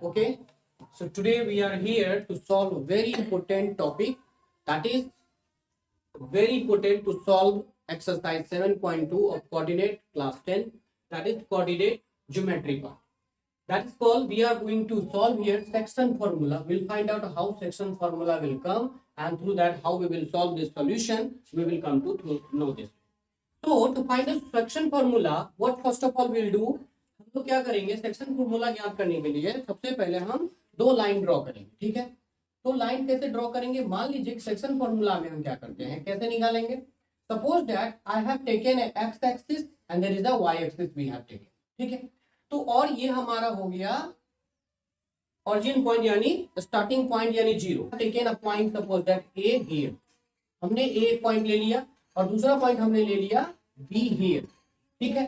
Okay, so today we are here to solve a very important topic, that is very important to solve exercise 7.2 of coordinate class 10, that is coordinate geometry part. That is called, we are going to solve here section formula. We'll find out how section formula will come, and through that how we will solve this solution. We will come to know this. So to find a section formula, what first of all we'll do, हम लोग क्या करेंगे, section formula ज्ञात करने के लिए सबसे पहले हम दो लाइन ड्रॉ करेंगे. ठीक है, तो लाइन कैसे ड्रॉ करेंगे, मान लीजिए सेक्शन फॉर्मूला में हम क्या करते हैं, कैसे निकालेंगे. Suppose that I have taken X axis and there is a Y axis we have taken. ठीक है, तो और ये हमारा हो गया ऑरिजिन पॉइंट यानी स्टार्टिंग पॉइंट यानी 0. Taken a point suppose that A here, हमने ए पॉइंट ले लिया और दूसरा पॉइंट हमने ले लिया बी हियर. ठीक है,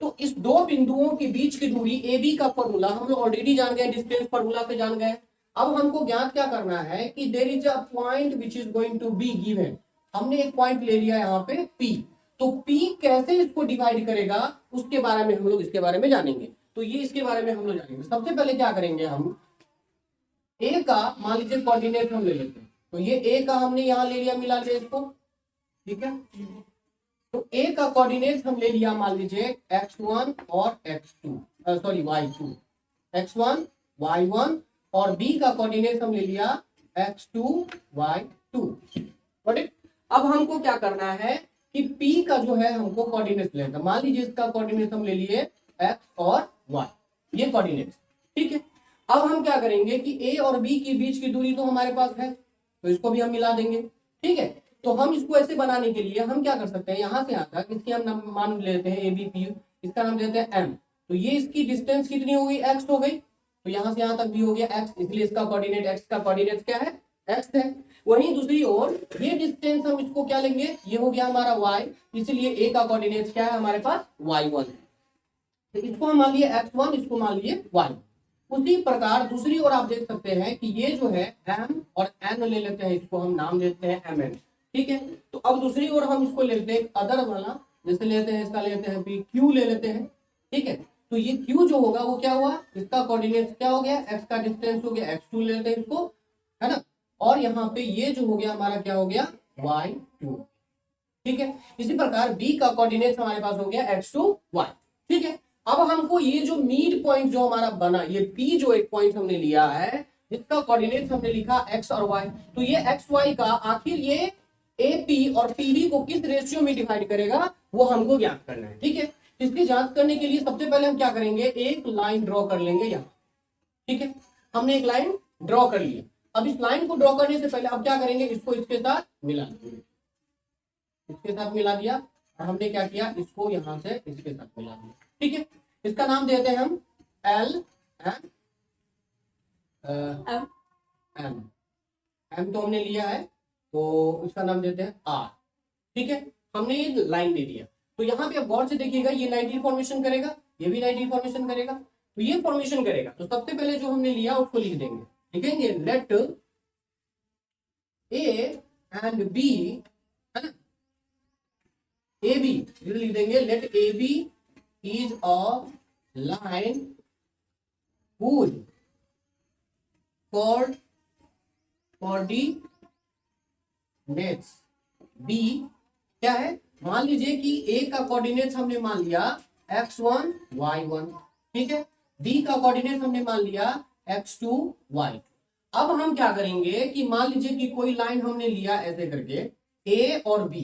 तो इस दो बिंदुओं के बीच की दूरी ए बी का फॉर्मूला हम लोग ऑलरेडी जान गए, डिस्टेंस फॉर्मूला से जान गए. अब हमको ज्ञात क्या करना है कि there is a point which is going to be given. हमने एक पॉइंट ले लिया यहाँ पे P, तो P कैसे इसको डिवाइड करेगा उसके बारे में हम लोग इसके बारे में जानेंगे. तो ये इसके बारे में हम लोग जानेंगे. सबसे पहले क्या करेंगे, हम A का मान लीजिए कोऑर्डिनेट हम ले लेते हैं. तो ये A का हमने यहाँ ले लिया, मिला लिया इसको. ठीक है, तो A का कोऑर्डिनेट हम ले लिया, मान लीजिए x1 और x2 sorry y2, x1 y1, और B का कोऑर्डिनेट हम ले लिया x2 y2. अब हमको क्या करना है कि P का जो है हमको कोऑर्डिनेट लेना. मान लीजिए इसका कोऑर्डिनेट हम ले लिए x और y, ये कोऑर्डिनेट. ठीक है, अब हम क्या करेंगे कि A और B के बीच की दूरी तो हमारे पास है, तो इसको भी हम मिला देंगे. ठीक है, तो हम इसको ऐसे बनाने के लिए हम क्या कर सकते हैं, यहाँ से यहाँ तक इसकी हम मान लेते हैं ABP, इसका नाम देते हैं M. तो ये इसकी डिस्टेंस कितनी हो गई, x हो गई. तो यहाँ से यहाँ तक भी हो गया x, इसलिए इसका कोऑर्डिनेट x का कोऑर्डिनेट क्या है, x है. वहीं दूसरी ओर ये डिस्टेंस हम इसको क्या लेंगे, ये हो गया हमारा y, इसलिए A का कोऑर्डिनेट क्या है हमारे पास, y1 है. तो इसको हम मान लिए x1, इसको मान लिए y. उसी प्रकार दूसरी ओर आप देख सकते हैं कि ये जो है m और n ले लेते हैं, इसको हम नाम देते हैं mn. ठीक है, तो अब दूसरी ओर हम इसको लेते हैं अदर वाला, जैसे लेते हैं इसका लेते हैं q ले लेते हैं. ठीक है, तो ये q जो होगा वो क्या हुआ, इसका कोऑर्डिनेट क्या हो गया, x का डिस्टेंस हो गया x2 लेते हैं इसको, है ना. और यहाँ पे ये जो हो गया हमारा क्या हो गया, y2. ठीक है, इसी प्रकार b का कोऑर्डिनेट हमारे पास हो गया x2 y. ठीक है, अब हमको ये जो मिड पॉइंट जो हमारा बना, ये P जो एक पॉइंट हमने लिया है जिसका कोऑर्डिनेट हमने लिखा x और y, तो ये x y का आखिर ये AP और PB को किस रेशियो में डिवाइड करेगा वो हमको ज्ञात करना है. ठीक है, इसकी जांच करने के लिए सबसे पहले हम क्या करेंगे, एक लाइन ड्रॉ कर लेंगे यहाँ. ठीक है, हमने एक लाइन ड्रॉ कर लिया. अब इस लाइन को ड्रॉ करने से पहले अब क्या करेंगे, इसको इसके साथ मिला देंगे. इसके साथ मिला दिया और हमने क्या किया, इसको यहाँ से इसके साथ मिला दिया. ठीक है, इसका नाम देते हैं हम L एंड M तो हमने लिया है, तो इसका नाम देते हैं R. ठीक है, हमने ये लाइन दे दिया. तो यहाँ पे अब गौर से देखिएगा, ये 90 फॉर्मेशन करेगा, ये भी 90 फॉर्मेशन करेगा, तो ये फॉर्मेशन करेगा. तो सबसे पहले जो हमने लिया उसको लिख देंगे. लिखेंगे लेट A एंड B, है ना, AB लिख देंगे, late AB is a line whose coordinates B क्या है, मान लीजिए कि A का कोऑर्डिनेट्स हमने मान लिया x1 y1. ठीक है, B का कोऑर्डिनेट्स हमने मान लिया x2 y2. अब हम क्या करेंगे कि मान लीजिए कि कोई लाइन हमने लिया ऐसे करके A और B,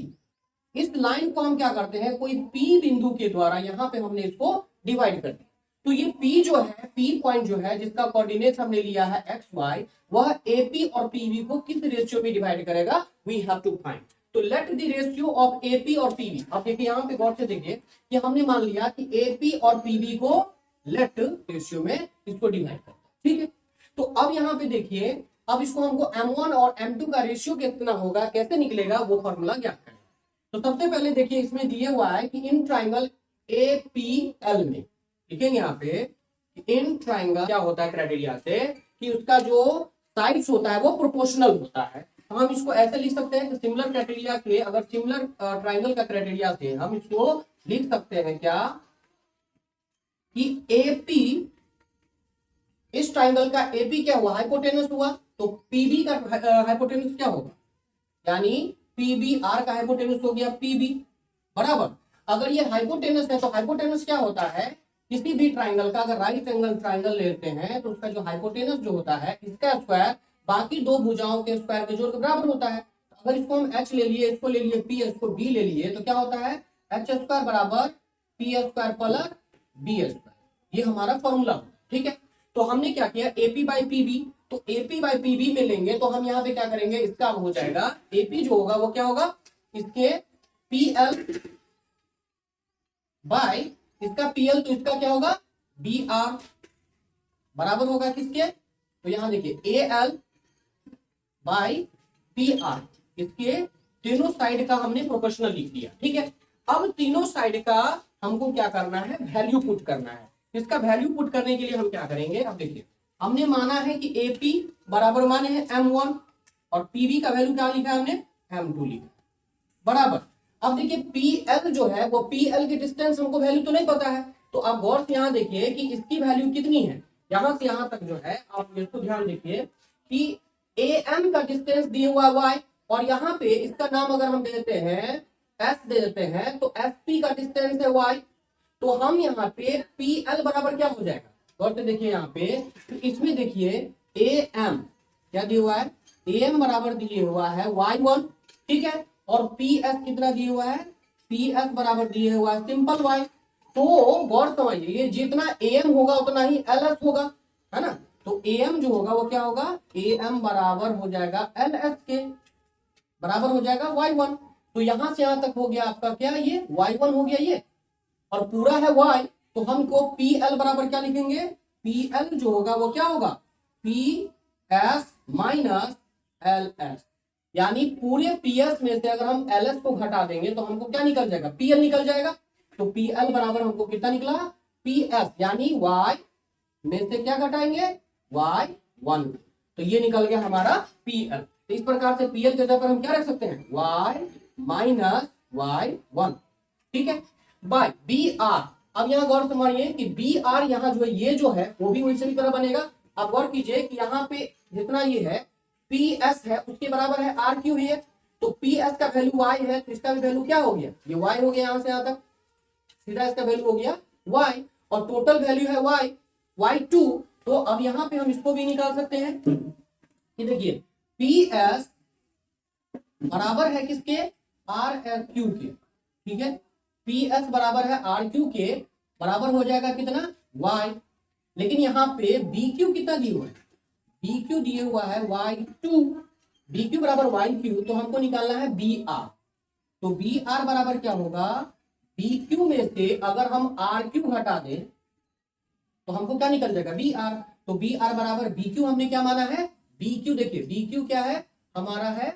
इस लाइन को हम क्या करते हैं, कोई P बिंदु के द्वारा यहाँ पे हमने इसको डिवाइड कर दिया. तो ये P जो है, P पॉइंट जो है जिसका कोऑर्डिनेट हमने लिया है x y, वह AP और PB को किस रेशियो में डिवाइड करेगा, वी हैव टू फाइंड. तो let the ratio of AP और PB. अब देखिए यहाँ पे गौर से देखिए कि हमने मान लिया कि AP और PB को लेट रेशियो में इसको डिवाइड करना. ठीक है, तो अब यहाँ पे देखिए, अब इसको हमको M1 और M2 का रेशियो कितना होगा, कैसे निकलेगा, वो फॉर्मूला ज्ञात करें. तो सबसे पहले देखिए इसमें दिया हुआ है कि इन ट्राइंगल APL में, लिखेंगे यहाँ पे इन ट्राइंगल क्या होता है क्राइटेरिया से कि उसका जो साइड्स होता है वो प्रोपोर्शनल होता है. तो हम इसको ऐसे लिख सकते हैं कि सिमिलर क्राइटेरिया के, अगर सिमिलर ट्राइंगल का क्राइटेरिया से हम इसको लिख सकते हैं क्या कि AP is इस ट्राइंगल का एपी क्या हुआ, हाइपोटेनस हुआ, तो पीबी का हाइपोटेनस क्या होगा, यानी पीबी आर का हाइपोटेनस हो गया पीबी बराबर। अगर ये हाइपोटेनस है तो हाइपोटेनस क्या होता है, किसी भी ट्राइंगल का अगर राइट एंगल ट्राइंगल लेते हैं तो उसका जो हाइपोटेनस जो होता है इसका स्क्वायर बाकी दो भुजाओं के स्क्वायर के जोड़ के बराबर होता है। अगर इसको हम एच ले लिए, इसको ले लिए पी, इसको बी ले लिए, तो क्या होता है एच स्क्वायर बराबर P square plus B square. ये हमारा फॉर्मूला होगा, ठीक है। तो हमने क्या किया, एपी बाई पीबी, तो एपी बाई पीबी में लेंगे तो हम यहाँ पे क्या करेंगे, इसका हो जाएगा एपी जो होगा वो क्या होगा, इसके पीएल बाय इसका पीएल, तो इसका क्या होगा बी आर बराबर होगा किसके, तो यहां देखिए A L by P R, इसके तीनों साइड का हमने प्रोपोर्शनल लिख दिया, ठीक है। अब तीनों साइड का हमको क्या करना है, वैल्यू पुट करना है। इसका वैल्यू पुट करने के लिए हम क्या करेंगे, अब देखिए हमने माना है कि एपी बराबर माने हैं m1 और पीबी का वैल्यू क्या लिखा है हमने m2 लिखा बराबर। अब देखिए पीएल जो है वो पीएल के डिस्टेंस हमको वैल्यू तो नहीं पता है, तो आप गौर से यहाँ देखिए कि इसकी वैल्यू कितनी है, यहां से यहां तक जो है आप इसको ध्यान देखिए कि एम का डिस्टेंस दिया हुआ y, और यहाँ पे इसका नाम अगर हम देते हैं s दे देते हैं, तो एसपी का डिस्टेंस है y, तो हम यहाँ पे पीएल बराबर क्या हो जाएगा, गौर से देखिए यहाँ पे, तो इसमें देखिए एम क्या दिया हुआ है, एम बराबर दिए हुआ है y1, ठीक है, और पी एस कितना दिया हुआ है, पी एस बराबर दिए हुआ है सिंपल वाई। तो गौर समझिए ये जितना एम होगा उतना ही एल एस होगा, है ना, तो एम जो होगा वो क्या होगा, एम बराबर हो जाएगा एल एस के बराबर हो जाएगा वाई वन। तो यहां से यहां तक हो गया आपका क्या, ये वाई वन हो गया ये, और पूरा है वाई, तो हमको पी एल बराबर क्या लिखेंगे, पी एल जो होगा वो क्या होगा P S minus L S, यानी पूरे पीएस में से अगर हम एलएस को घटा देंगे तो हमको क्या निकल जाएगा, पीएल निकल जाएगा। तो पीएल बराबर हमको कितना निकला, पीएस यानी वाई में से क्या घटाएंगे, वाई वन, तो ये निकल गया हमारा पीएल। तो इस प्रकार से पीएल के जगह पर हम क्या रख सकते हैं, वाई माइनस वाई वन, ठीक है, बाय बी आर। अब यहाँ गौर समझिए कि बी आर यहाँ जो है ये जो है वो भी वैसे की तरह बनेगा। अब गौर कीजिए कि यहाँ पे जितना ये है पी एस है उसके बराबर है आर क्यू है, तो पी एस का वैल्यू वाई है, तो इसका भी वैल्यू क्या हो गया, ये वाई हो गया, यहां से यहां तक सीधा इसका वैल्यू हो गया वाई, और टोटल वैल्यू है वाई वाई टू। तो अब यहां पे हम इसको भी निकाल सकते हैं कि देखिए पी एस बराबर है किसके, आर क्यू के, ठीक है, पी एस बराबर है आर क्यू के, बराबर हो जाएगा कितना वाई, लेकिन यहाँ पे बी क्यू कितना दिया हुआ है, बी क्यू दिए हुआ है वाई टू, बी क्यू बराबर वाई क्यू, तो हमको निकालना है बी आर। तो बी आर बराबर क्या होगा, बी क्यू में से अगर हम आर क्यू घटा दें तो हमको क्या निकल जाएगा बी आर। तो बी आर बराबर बी क्यू हमने क्या माना है, बी क्यू, देखिए बी क्यू क्या है हमारा, है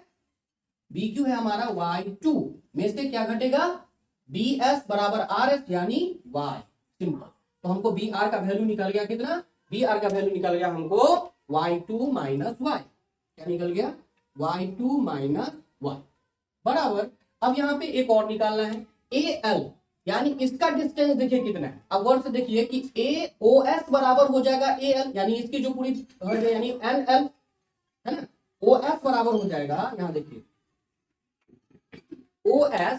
बी क्यू है हमारा वाई टू, में से क्या घटेगा, बी एस बराबर आर एस यानी वाई, सिंपल। तो हमको बी आर का वैल्यू निकल गया कितना, बी आर का वैल्यू निकल गया हमको y2 माइनस वाई, क्या निकल गया y2 माइनस वाई बराबर। अब यहाँ पे एक और निकालना है AL, यानी इसका डिस्टेंस देखिए कितना है। अब गौर से देखिए कि AOS बराबर हो जाएगा AL, यानी इसकी जो पूरी यानी NL है ना, OS बराबर हो जाएगा, यहाँ देखिए OS,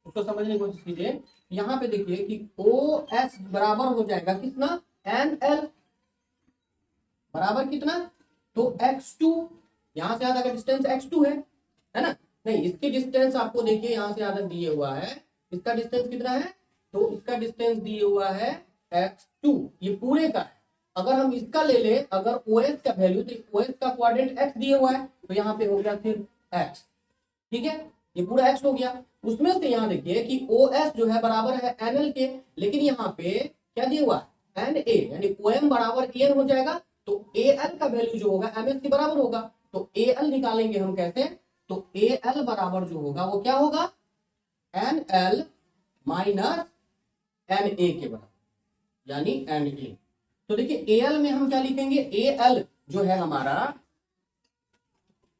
उसको समझने की कोशिश कीजिए, यहाँ पे देखिए कि OS बराबर हो जाएगा कितना, NL बराबर कितना, तो x2, यहां से यहां तक डिस्टेंस x2 है ना, नहीं इसकी डिस्टेंस आपको देखिए यहां से यहां तक दिए हुआ है, इसका डिस्टेंस कितना है, तो इसका डिस्टेंस दिए हुआ है x2, ये पूरे का है। अगर हम इसका ले ले, अगर OS का वैल्यू, तो OS का कोऑर्डिनेट x दिए हुआ है, तो यहाँ पे हो गया सिर्फ x, ठीक है, ये पूरा x हो गया। उसमें से यहाँ देखिए कि OS जो है बराबर है NL के, लेकिन यहाँ पे क्या दिया हुआ है NA, यानी OM बराबर AN हो जाएगा, तो AL का वैल्यू जो होगा MS के बराबर होगा। तो AL निकालेंगे हम कैसे, तो AL बराबर जो होगा वो क्या होगा, NL माइनस NA के बराबर, यानी NA। तो देखिए AL में हम क्या लिखेंगे, AL जो है हमारा,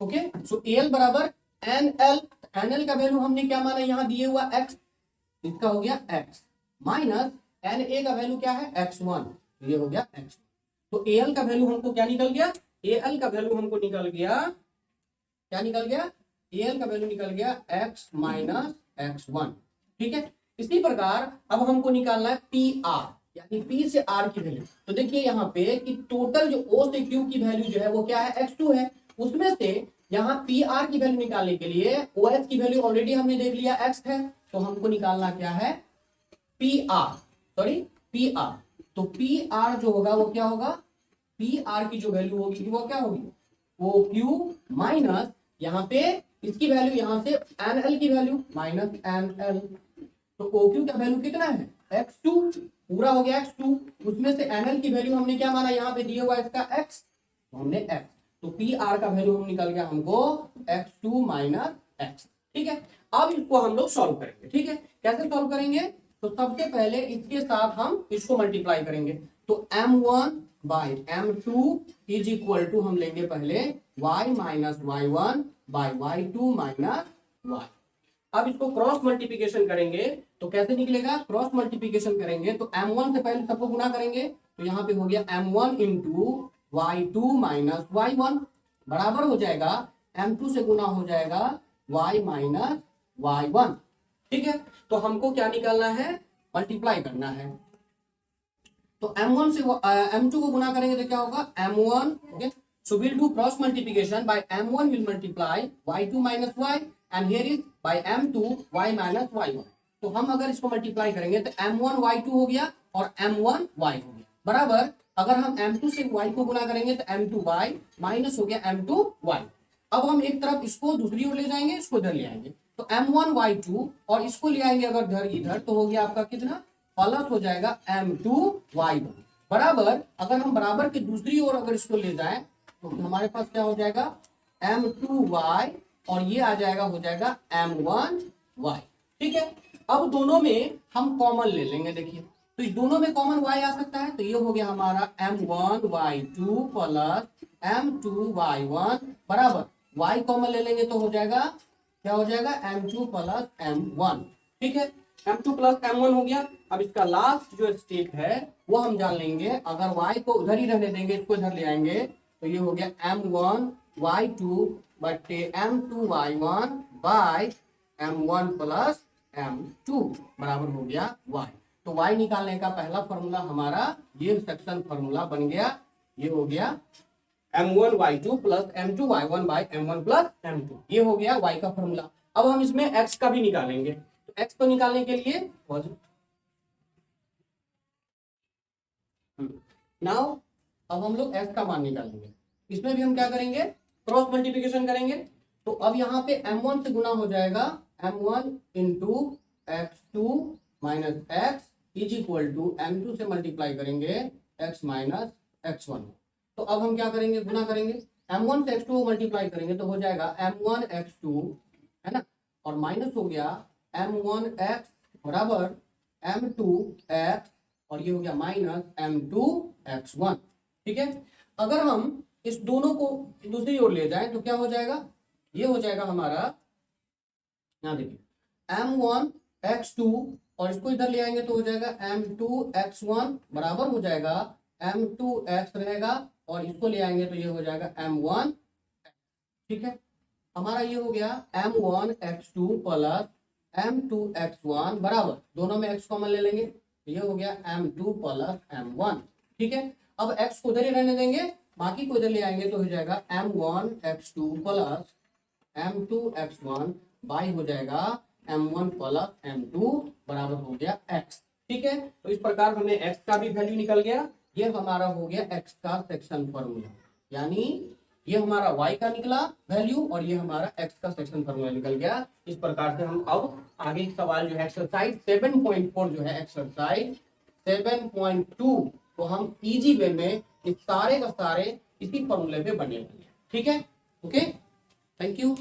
ओके, सो AL बराबर NL, NL का वैल्यू हमने क्या माना, यहां दिए हुआ x, इसका हो गया x, माइनस NA का वैल्यू क्या है x1, ये हो गया x1। तो एल का वैल्यू हमको क्या निकल गया, एल का वैल्यू हमको निकल गया, क्या निकल गया, एल का वैल्यू निकल गया x माइनस x1। ठीक है, इसी प्रकार अब हमको निकालना है पी आर, यानी पी से आर की वैल्यू। तो देखिए यहाँ पे कि टोटल जो ओ से क्यू की वैल्यू जो है वो क्या है, x2 है। उसमें से यहाँ पी आर की वैल्यू निकालने के लिए ओ एच की वैल्यू ऑलरेडी हमने देख लिया x है, तो हमको निकालना क्या है, P R, sorry P R. तो पी आर जो होगा वो क्या होगा, पी आर की जो वैल्यू होगी वो क्या होगी, ओ क्यू माइनस यहाँ पे इसकी वैल्यू, यहाँ से एन एल की वैल्यू माइनस एन एल। तो ओ क्यू का वैल्यू कितना है, x2, पूरा हो गया x2। उसमें से एन एल की वैल्यू हमने क्या माना, यहाँ पे दिया हुआ इसका x, तो हमने x, तो पी आर का वैल्यू हम निकल गया हमको x2 माइनस x। ठीक है, अब इसको हम लोग सॉल्व करेंगे। ठीक है, कैसे सॉल्व करेंगे, तो सबसे पहले इसके साथ हम इसको मल्टीप्लाई करेंगे। तो m1 by m2 is equal to हम लेंगे पहले y minus y1 by y2 minus y। अब इसको क्रॉस मल्टीप्लिकेशन करेंगे तो कैसे निकलेगा, क्रॉस मल्टीप्लिकेशन करेंगे तो m1 से पहले सबको गुना करेंगे, तो यहाँ पे हो गया m1 into y2 minus y1 बराबर हो जाएगा m2 से गुना हो जाएगा y माइनस y1। ठीक है, तो हमको क्या निकालना है, मल्टीप्लाई करना है। तो m1 से m2 को गुना करेंगे तो क्या होगा m1, okay, so we'll do cross multiplication by m1 will multiply y2 minus y and here is by m2 y minus y1। तो हम अगर इसको मल्टीप्लाई करेंगे तो m1 y2 हो गया और m1 y हो गया बराबर, अगर हम m2 से y को गुना करेंगे तो m2 y माइनस हो गया m2 y। अब हम एक तरफ इसको दूसरी ओर ले जाएंगे, इसको इधर ले आएंगे, तो m1 y2 और इसको ले आएंगे अगर इधर तो हो गया आपका कितना, प्लस हो जाएगा m2 y1 बराबर, अगर हम बराबर की दूसरी ओर अगर इसको ले जाएं तो हमारे पास क्या हो जाएगा m2y और ये आ जाएगा, हो जाएगा m1y। ठीक है, अब दोनों में हम कॉमन ले लेंगे। देखिए तो इस दोनों में कॉमन y आ सकता है, तो ये हो गया हमारा m1y2 प्लस m2y1 बराबर, y कॉमन ले लेंगे तो हो जाएगा, क्या हो जाएगा m2 प्लस m1। ठीक है, m2 प्लस m1 हो गया। अब इसका लास्ट जो स्टेप है वो हम जान लेंगे, अगर y को उधर ही रहने देंगे, इसको इधर ले आएंगे तो ये हो गया m1y2 बटे m2y1 bye m1 plus m2 बराबर हो गया y। तो y निकालने का पहला फॉर्मूला हमारा ये सेक्शन फॉर्मूला बन गया, ये हो गया m1y2 plus m2y1 bye m1 plus m2, ये हो गया y का फॉर्मूला। अब हम इसमें x का भी निकालेंगे, तो x को निकालने के लिए नाउ अब हम लोग x का मान निकालेंगे। इसमें भी हम क्या करेंगे, क्रॉस मल्टीप्लिकेशन करेंगे। तो अब यहाँ पे m1 से गुना हो जाएगा m1 into x2 minus x is equal to m2 से मल्टीप्लाई करेंगे x माइनस x1। तो अब हम क्या करेंगे, गुना करेंगे, m1 से x2 को मल्टीप्लाई करेंगे तो हो जाएगा m1 x2 है ना, और माइनस हो गया m1x बराबर m2x और ये हो गया माइनस m2x1। ठीक है, अगर हम इस दोनों को दूसरी ओर ले जाएं तो क्या हो जाएगा, ये हो जाएगा हमारा, यहाँ देखिए m1x2 और इसको इधर ले आएंगे तो हो जाएगा m2x1 बराबर हो जाएगा m2x रहेगा और इसको ले आएंगे तो ये हो जाएगा m1। ठीक है, हमारा ये हो गया m1x2 प्लस m2x1 बराबर, दोनों में x कॉमन ले लेंगे तो ये हो गया m2 प्लस m1। ठीक है, अब x को उधर ही रहने देंगे, बाकी को इधर ले आएंगे तो हो जाएगा m1x2 प्लस m2x1 बाई हो जाएगा m1 प्लस m2 बराबर हो गया x। ठीक है, तो इस प्रकार हमें x का भी वैल्यू निकल गया, ये हमारा हो गया x का सेक्शन फॉर्मूला, यानी ये हमारा y का निकला वैल्यू और ये हमारा x का सेक्शन फॉर्मूला निकल गया। इस प्रकार से हम अब आगे सवाल जो है एक्सरसाइज 7.4 जो है एक्सरसाइज 7.2 तो हम इजी वे में इस सारे का सारे इसी फॉर्मूले पे बने हुए हैं। ठीक है, ओके, थैंक यू।